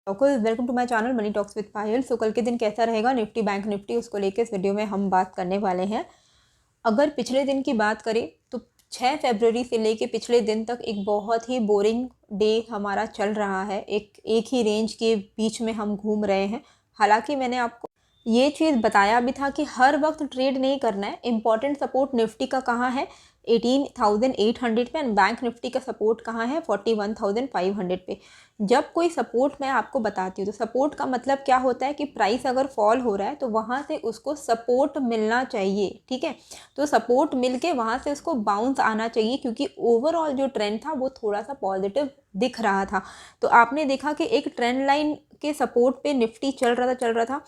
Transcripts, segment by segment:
Welcome to my channel money talks with Payal. So कल के दिन कैसा रहेगा निफ्टी बैंक निफ्टी, उसको लेके इस वीडियो में हम बात करने वाले हैं। अगर पिछले दिन की बात करें तो 6 फरवरी से लेके पिछले दिन तक एक बहुत ही बोरिंग डे हमारा चल रहा है। एक ही रेंज के बीच में हम घूम रहे हैं। हालांकि मैंने आपको ये चीज़ बताया भी था कि हर वक्त ट्रेड नहीं करना है। इंपॉर्टेंट सपोर्ट निफ्टी का कहाँ है 18,800 पे, एंड बैंक निफ्टी का सपोर्ट कहाँ है 41,500 पे। जब कोई सपोर्ट मैं आपको बताती हूँ तो सपोर्ट का मतलब क्या होता है कि प्राइस अगर फॉल हो रहा है तो वहाँ से उसको सपोर्ट मिलना चाहिए, ठीक है। तो सपोर्ट मिल के वहाँ से उसको बाउंस आना चाहिए, क्योंकि ओवरऑल जो ट्रेंड था वो थोड़ा सा पॉजिटिव दिख रहा था। तो आपने देखा कि एक ट्रेंड लाइन के सपोर्ट पे निफ्टी चल रहा था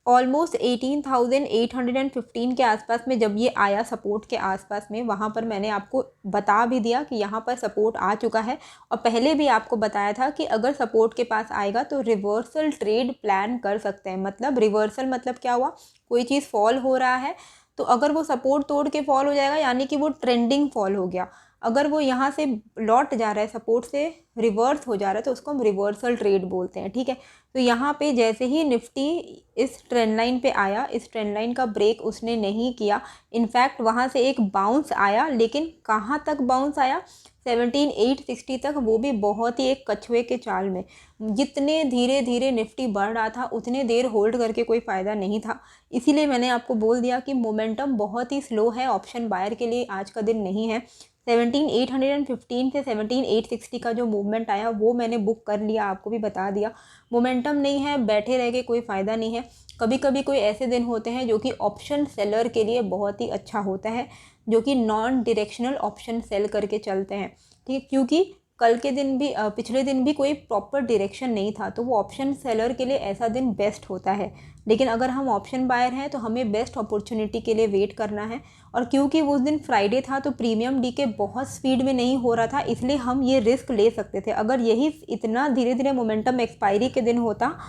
ऑलमोस्ट 18,815 के आसपास में। जब ये आया सपोर्ट के आसपास में, वहाँ पर मैंने आपको बता भी दिया कि यहाँ पर सपोर्ट आ चुका है। और पहले भी आपको बताया था कि अगर सपोर्ट के पास आएगा तो रिवर्सल ट्रेड प्लान कर सकते हैं। मतलब रिवर्सल मतलब क्या हुआ, कोई चीज़ फॉल हो रहा है तो अगर वो सपोर्ट तोड़ के फॉल हो जाएगा यानी कि वो ट्रेंडिंग फॉल हो गया। अगर वो यहाँ से लौट जा रहा है, सपोर्ट से रिवर्स हो जा रहा है, तो उसको हम रिवर्सल ट्रेड बोलते हैं, ठीक है। तो यहाँ पे जैसे ही निफ्टी इस ट्रेंड लाइन पे आया, इस ट्रेंड लाइन का ब्रेक उसने नहीं किया। इनफैक्ट वहाँ से एक बाउंस आया, लेकिन कहाँ तक बाउंस आया 17,860 तक, वो भी बहुत ही एक कछुए के चाल में। जितने धीरे धीरे निफ्टी बढ़ रहा था उतने देर होल्ड करके कोई फ़ायदा नहीं था। इसीलिए मैंने आपको बोल दिया कि मोमेंटम बहुत ही स्लो है, ऑप्शन बायर के लिए आज का दिन नहीं है। 17,815 से 17,860 का जो मूवमेंट आया वो मैंने बुक कर लिया, आपको भी बता दिया। मोमेंटम नहीं है, बैठे रह के कोई फ़ायदा नहीं है। कभी कभी कोई ऐसे दिन होते हैं जो कि ऑप्शन सेलर के लिए बहुत ही अच्छा होता है, जो कि नॉन डायरेक्शनल ऑप्शन सेल करके चलते हैं, ठीक है। क्योंकि कल के दिन भी पिछले दिन भी कोई प्रॉपर डायरेक्शन नहीं था, तो वो ऑप्शन सेलर के लिए ऐसा दिन बेस्ट होता है। लेकिन अगर हम ऑप्शन बायर हैं तो हमें बेस्ट अपॉर्चुनिटी के लिए वेट करना है। और क्योंकि उस दिन फ्राइडे था तो प्रीमियम डी के बहुत स्पीड में नहीं हो रहा था, इसलिए हम ये रिस्क ले सकते थे। अगर यही इतना धीरे धीरे मोमेंटम एक्सपायरी के दिन होता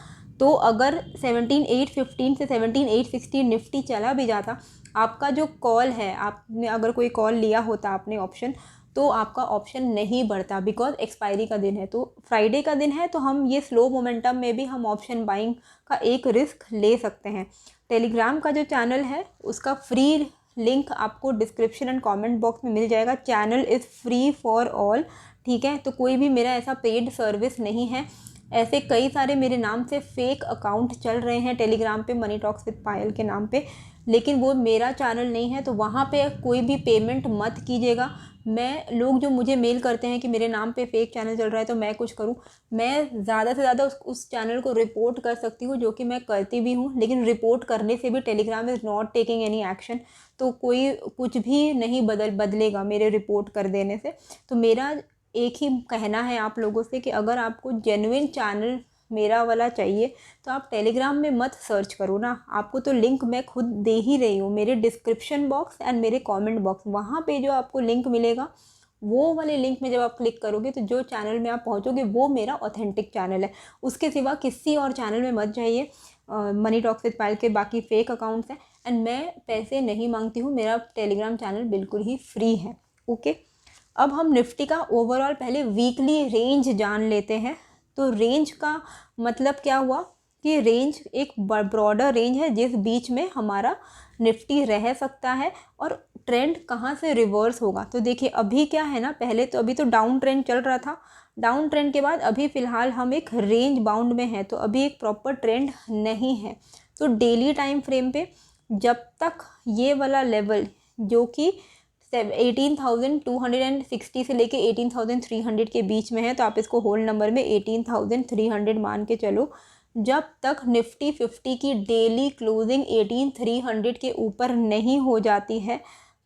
तो अगर 17,815 से 17,860 निफ्टी चला भी जाता, आपका जो कॉल है, आपने अगर कोई कॉल लिया होता आपने ऑप्शन, तो आपका ऑप्शन नहीं बढ़ता, बिकॉज एक्सपायरी का दिन है। तो फ्राइडे का दिन है तो हम ये स्लो मोमेंटम में भी हम ऑप्शन बाइंग का एक रिस्क ले सकते हैं। टेलीग्राम का जो चैनल है उसका फ्री लिंक आपको डिस्क्रिप्शन एंड कमेंट बॉक्स में मिल जाएगा। Channel is free for all, ठीक है। तो कोई भी मेरा ऐसा पेड सर्विस नहीं है। ऐसे कई सारे मेरे नाम से फेक अकाउंट चल रहे हैं टेलीग्राम पे, मनी टॉक्स विद पायल के नाम पे, लेकिन वो मेरा चैनल नहीं है। तो वहाँ पे कोई भी पेमेंट मत कीजिएगा। मैं लोग जो मुझे मेल करते हैं कि मेरे नाम पे फेक चैनल चल रहा है तो मैं कुछ करूं, मैं ज़्यादा से ज़्यादा उस चैनल को रिपोर्ट कर सकती हूँ, जो कि मैं करती भी हूँ। लेकिन रिपोर्ट करने से भी Telegram is not taking any action, तो कोई कुछ भी नहीं बदलेगा मेरे रिपोर्ट कर देने से। तो मेरा एक ही कहना है आप लोगों से कि अगर आपको जेन्युइन चैनल मेरा वाला चाहिए तो आप टेलीग्राम में मत सर्च करो ना। आपको तो लिंक मैं खुद दे ही रही हूँ, मेरे डिस्क्रिप्शन बॉक्स एंड मेरे कमेंट बॉक्स, वहाँ पे जो आपको लिंक मिलेगा वो वाले लिंक में जब आप क्लिक करोगे तो जो चैनल में आप पहुँचोगे वो मेरा ऑथेंटिक चैनल है। उसके सिवा किसी और चैनल में मत जाइए। मनी टॉक्स विद पायल के बाकी फेक अकाउंट्स हैं, एंड मैं पैसे नहीं मांगती हूँ। मेरा टेलीग्राम चैनल बिल्कुल ही फ्री है, ओके। अब हम निफ्टी का ओवरऑल पहले वीकली रेंज जान लेते हैं। तो रेंज का मतलब क्या हुआ कि रेंज एक ब्रॉडर रेंज है जिस बीच में हमारा निफ्टी रह सकता है, और ट्रेंड कहाँ से रिवर्स होगा। तो देखिए अभी क्या है ना, पहले तो अभी तो डाउन ट्रेंड चल रहा था, डाउन ट्रेंड के बाद अभी फ़िलहाल हम एक रेंज बाउंड में हैं, तो अभी एक प्रॉपर ट्रेंड नहीं है। तो डेली टाइम फ्रेम पे जब तक ये वाला लेवल जो कि 18,260 से लेके 18,300 के बीच में है, तो आप इसको होल नंबर में 18,300 मान के चलो। जब तक निफ्टी 50 की डेली क्लोजिंग 18,300 के ऊपर नहीं हो जाती है,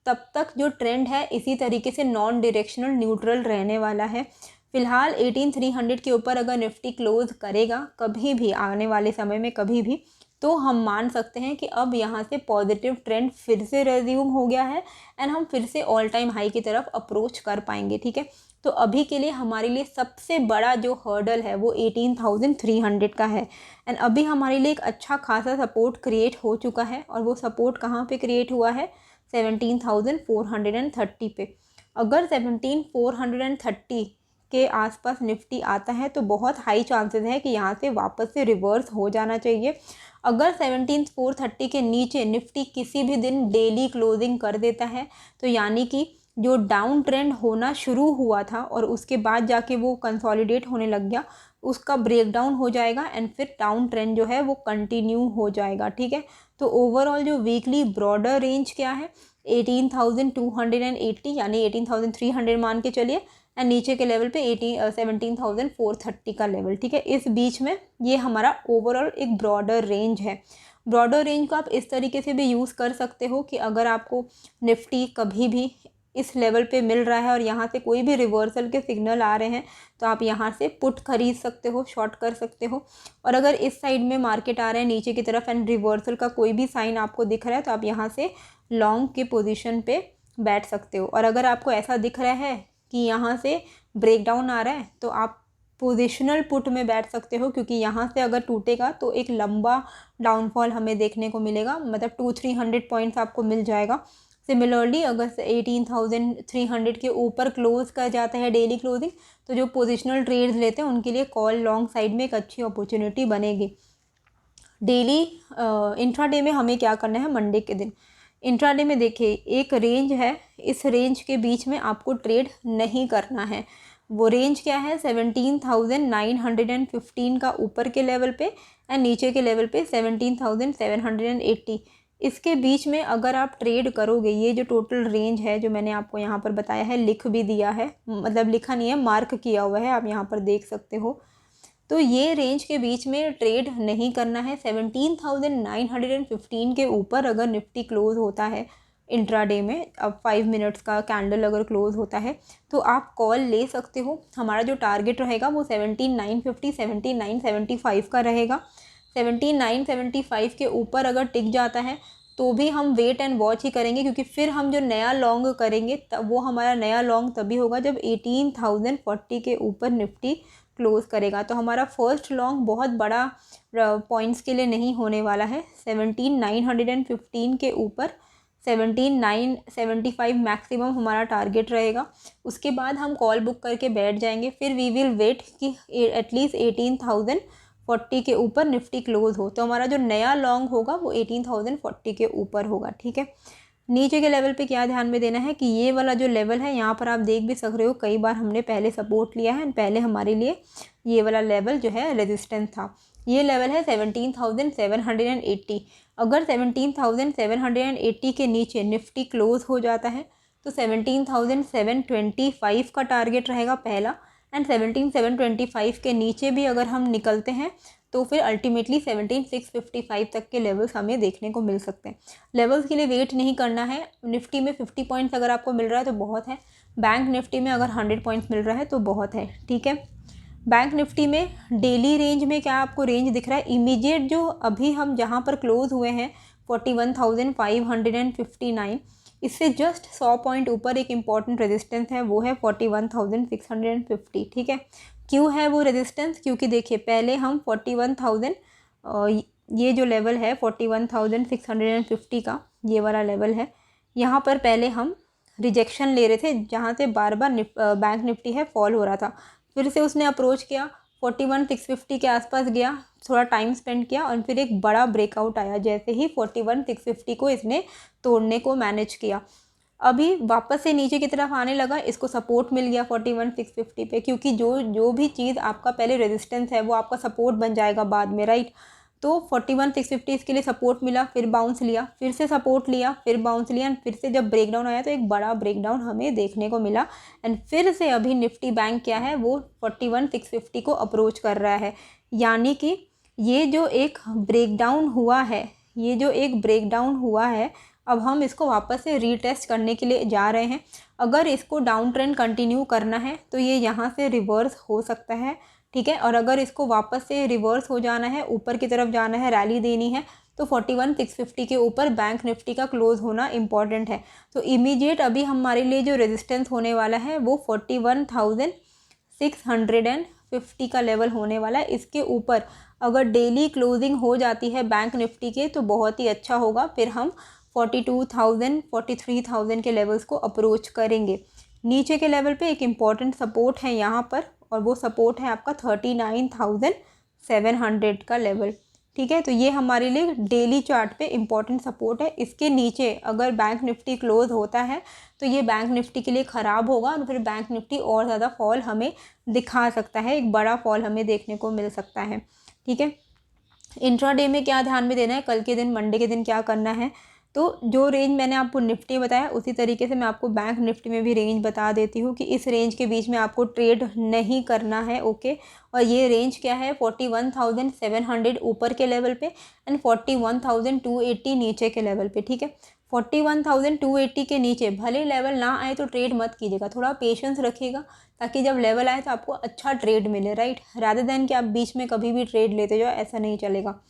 तब तक जो ट्रेंड है इसी तरीके से नॉन डायरेक्शनल न्यूट्रल रहने वाला है। फ़िलहाल 18,300 के ऊपर अगर निफ्टी क्लोज करेगा कभी भी आने वाले समय में कभी भी, तो हम मान सकते हैं कि अब यहाँ से पॉजिटिव ट्रेंड फिर से रेज्यूम हो गया है, एंड हम फिर से ऑल टाइम हाई की तरफ अप्रोच कर पाएंगे, ठीक है। तो अभी के लिए हमारे लिए सबसे बड़ा जो हर्डल है वो 18,300 का है, एंड अभी हमारे लिए एक अच्छा खासा सपोर्ट क्रिएट हो चुका है। और वो सपोर्ट कहाँ पे क्रिएट हुआ है, 17,430 पे। अगर 17,430 के आसपास निफ्टी आता है तो बहुत हाई चांसेस है कि यहाँ से वापस से रिवर्स हो जाना चाहिए। अगर 17,430 के नीचे निफ्टी किसी भी दिन डेली क्लोजिंग कर देता है तो यानी कि जो डाउन ट्रेंड होना शुरू हुआ था और उसके बाद जाके वो कंसोलिडेट होने लग गया, उसका ब्रेकडाउन हो जाएगा एंड फिर डाउन ट्रेंड जो है वो कंटिन्यू हो जाएगा। ठीक है, तो ओवरऑल जो वीकली ब्रॉडर रेंज क्या है 18,280 यानी 18,300 मान के चलिए, एंड नीचे के लेवल पे 17,430 का लेवल। ठीक है, इस बीच में ये हमारा ओवरऑल एक ब्रॉडर रेंज है। ब्रॉडर रेंज को आप इस तरीके से भी यूज़ कर सकते हो कि अगर आपको निफ्टी कभी भी इस लेवल पे मिल रहा है और यहाँ से कोई भी रिवर्सल के सिग्नल आ रहे हैं तो आप यहाँ से पुट खरीद सकते हो, शॉर्ट कर सकते हो। और अगर इस साइड में मार्केट आ रहे हैं नीचे की तरफ एंड रिवर्सल का कोई भी साइन आपको दिख रहा है तो आप यहाँ से लॉन्ग के पोजीशन पे बैठ सकते हो। और अगर आपको ऐसा दिख रहा है कि यहाँ से ब्रेकडाउन आ रहा है तो आप पोजिशनल पुट में बैठ सकते हो, क्योंकि यहाँ से अगर टूटेगा तो एक लंबा डाउनफॉल हमें देखने को मिलेगा, मतलब 200-300 पॉइंट्स आपको मिल जाएगा। सिमिलरली अगर 18,300 के ऊपर क्लोज कर जाता है डेली क्लोजिंग तो जो पोजिशनल ट्रेड्स लेते हैं उनके लिए कॉल लॉन्ग साइड में एक अच्छी अपॉर्चुनिटी बनेगी। डेली इंट्राडे में हमें क्या करना है, मंडे के दिन इंट्राडे में देखिए एक रेंज है, इस रेंज के बीच में आपको ट्रेड नहीं करना है। वो रेंज क्या है 17,915 का ऊपर के लेवल पे एंड नीचे के लेवल पे 17,780। इसके बीच में अगर आप ट्रेड करोगे, ये जो टोटल रेंज है जो मैंने आपको यहाँ पर बताया है, लिख भी दिया है, मतलब लिखा नहीं है मार्क किया हुआ है, आप यहाँ पर देख सकते हो। तो ये रेंज के बीच में ट्रेड नहीं करना है। 17,915 के ऊपर अगर निफ्टी क्लोज होता है इंट्राडे में, अब 5 मिनट्स का कैंडल अगर क्लोज होता है तो आप कॉल ले सकते हो। हमारा जो टारगेट रहेगा वो 17,950 17,975 का रहेगा। 17,975 के ऊपर अगर टिक जाता है तो भी हम वेट एंड वॉच ही करेंगे, क्योंकि फिर हम जो नया लॉन्ग करेंगे तब वो हमारा नया लॉन्ग तभी होगा जब 18,040 के ऊपर निफ्टी क्लोज करेगा। तो हमारा फर्स्ट लॉन्ग बहुत बड़ा पॉइंट्स के लिए नहीं होने वाला है। 17,915 के ऊपर 17,975 मैक्सिमम हमारा टारगेट रहेगा। उसके बाद हम कॉल बुक करके बैठ जाएंगे, फिर वी विल वेट कि एटलीस्ट 18,040 के ऊपर निफ्टी क्लोज हो, तो हमारा जो नया लॉन्ग होगा वो 18,040 के ऊपर होगा। ठीक है, नीचे के लेवल पे क्या ध्यान में देना है कि ये वाला जो लेवल है यहाँ पर आप देख भी सक रहे हो, कई बार हमने पहले सपोर्ट लिया है, पहले हमारे लिए ये वाला लेवल जो है रेजिस्टेंस था। ये लेवल है 17,780। अगर 17,780 के नीचे निफ्टी क्लोज हो जाता है तो 17,725 का टारगेट रहेगा पहला, एंड 17,725 के नीचे भी अगर हम निकलते हैं तो फिर अल्टीमेटली 17,655 तक के लेवल्स हमें देखने को मिल सकते हैं। लेवल्स के लिए वेट नहीं करना है। निफ्टी में 50 पॉइंट्स अगर आपको मिल रहा है तो बहुत है, बैंक निफ्टी में अगर 100 पॉइंट्स मिल रहा है तो बहुत है। ठीक है, बैंक निफ्टी में डेली रेंज में क्या आपको रेंज दिख रहा है, इमीडिएट जो अभी हम जहाँ पर क्लोज हुए हैं 41,559, इससे जस्ट 100 पॉइंट ऊपर एक इम्पॉर्टेंट रेजिस्टेंस है, वो है 41,650। ठीक है, क्यों है वो रेजिस्टेंस, क्योंकि देखिए पहले हम 41,000 ये जो लेवल है 41,650 का ये वाला लेवल है, यहाँ पर पहले हम रिजेक्शन ले रहे थे जहाँ से बार बार बैंक निफ्टी है फॉल हो रहा था। फिर से उसने अप्रोच किया 41,650 के आसपास गया, थोड़ा टाइम स्पेंड किया और फिर एक बड़ा ब्रेकआउट आया, जैसे ही 41,650 को इसने तोड़ने को मैनेज किया। अभी वापस से नीचे की तरफ आने लगा, इसको सपोर्ट मिल गया 41,650 पे, क्योंकि जो भी चीज़ आपका पहले रेजिस्टेंस है वो आपका सपोर्ट बन जाएगा बाद में, राइट। तो 41,650 इसके लिए सपोर्ट मिला, फिर बाउंस लिया, फिर से सपोर्ट लिया, फिर बाउंस लिया, एंड फिर से जब ब्रेकडाउन आया तो एक बड़ा ब्रेकडाउन हमें देखने को मिला, एंड फिर से अभी निफ्टी बैंक क्या है वो 41,650 को अप्रोच कर रहा है। यानी कि ये जो एक ब्रेकडाउन हुआ है, अब हम इसको वापस से रीटेस्ट करने के लिए जा रहे हैं। अगर इसको डाउन ट्रेंड कंटिन्यू करना है तो ये यहाँ से रिवर्स हो सकता है। ठीक है, और अगर इसको वापस से रिवर्स हो जाना है, ऊपर की तरफ जाना है, रैली देनी है, तो 41,650 के ऊपर बैंक निफ्टी का क्लोज होना इम्पॉर्टेंट है। तो इमीडिएट अभी हमारे लिए जो रेजिस्टेंस होने वाला है वो 41,650 का लेवल होने वाला है। इसके ऊपर अगर डेली क्लोजिंग हो जाती है बैंक निफ्टी के तो बहुत ही अच्छा होगा, फिर हम 42,000 43,000 के लेवल्स को अप्रोच करेंगे। नीचे के लेवल पे एक इम्पॉर्टेंट सपोर्ट है यहाँ पर, और वो सपोर्ट है आपका 39,700 का लेवल। ठीक है, तो ये हमारे लिए डेली चार्ट पे इम्पॉर्टेंट सपोर्ट है। इसके नीचे अगर बैंक निफ्टी क्लोज होता है तो ये बैंक निफ्टी के लिए ख़राब होगा और फिर बैंक निफ्टी और ज़्यादा फॉल हमें दिखा सकता है, एक बड़ा फॉल हमें देखने को मिल सकता है। ठीक है, इंट्राडे में क्या ध्यान में देना है, कल के दिन मंडे के दिन क्या करना है, तो जो रेंज मैंने आपको निफ्टी बताया उसी तरीके से मैं आपको बैंक निफ्टी में भी रेंज बता देती हूँ कि इस रेंज के बीच में आपको ट्रेड नहीं करना है। ओके, और ये रेंज क्या है, 41,700 ऊपर के लेवल पे एंड 41,280 नीचे के लेवल पे। ठीक है, 41,280 के नीचे भले लेवल ना आए तो ट्रेड मत कीजिएगा, थोड़ा पेशेंस रखिएगा ताकि जब लेवल आए तो आपको अच्छा ट्रेड मिले, राइट, रादर देन कि आप बीच में कभी भी ट्रेड लेते जाओ, ऐसा नहीं चलेगा।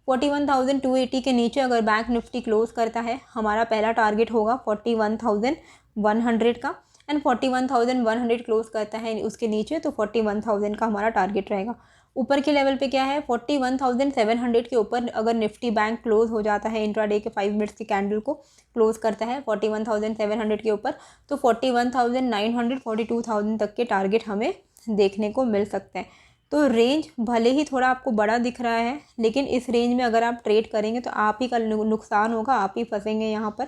41,280 के नीचे अगर बैंक निफ्टी क्लोज करता है, हमारा पहला टारगेट होगा 41,100 का, एंड 41,100 क्लोज करता है उसके नीचे तो 41,000 का हमारा टारगेट रहेगा। ऊपर के लेवल पे क्या है, 41,700 के ऊपर अगर निफ्टी बैंक क्लोज हो जाता है, इंट्राडे के 5 मिनट्स की कैंडल को क्लोज करता है 41,700 के ऊपर, तो 41,900 42,000 तक के टारगेट हमें देखने को मिल सकते हैं। तो रेंज भले ही थोड़ा आपको बड़ा दिख रहा है, लेकिन इस रेंज में अगर आप ट्रेड करेंगे तो आप ही का नुकसान होगा, आप ही फंसेंगे यहाँ पर।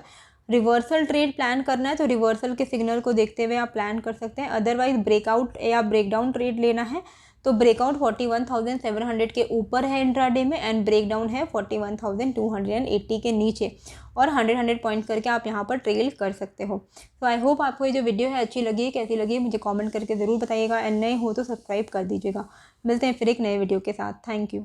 रिवर्सल ट्रेड प्लान करना है तो रिवर्सल के सिग्नल को देखते हुए आप प्लान कर सकते हैं, अदरवाइज ब्रेकआउट या ब्रेकडाउन ट्रेड लेना है तो ब्रेकआउट 41,700 के ऊपर है इंट्राडे में एंड ब्रेकडाउन है 41,280 के नीचे, और 100 पॉइंट करके आप यहाँ पर ट्रेल कर सकते हो। तो आई होप आपको ये जो वीडियो है अच्छी लगी है, कैसी लगी है मुझे कमेंट करके ज़रूर बताइएगा, एंड नए हो तो सब्सक्राइब कर दीजिएगा। मिलते हैं फिर एक नए वीडियो के साथ। Thank you.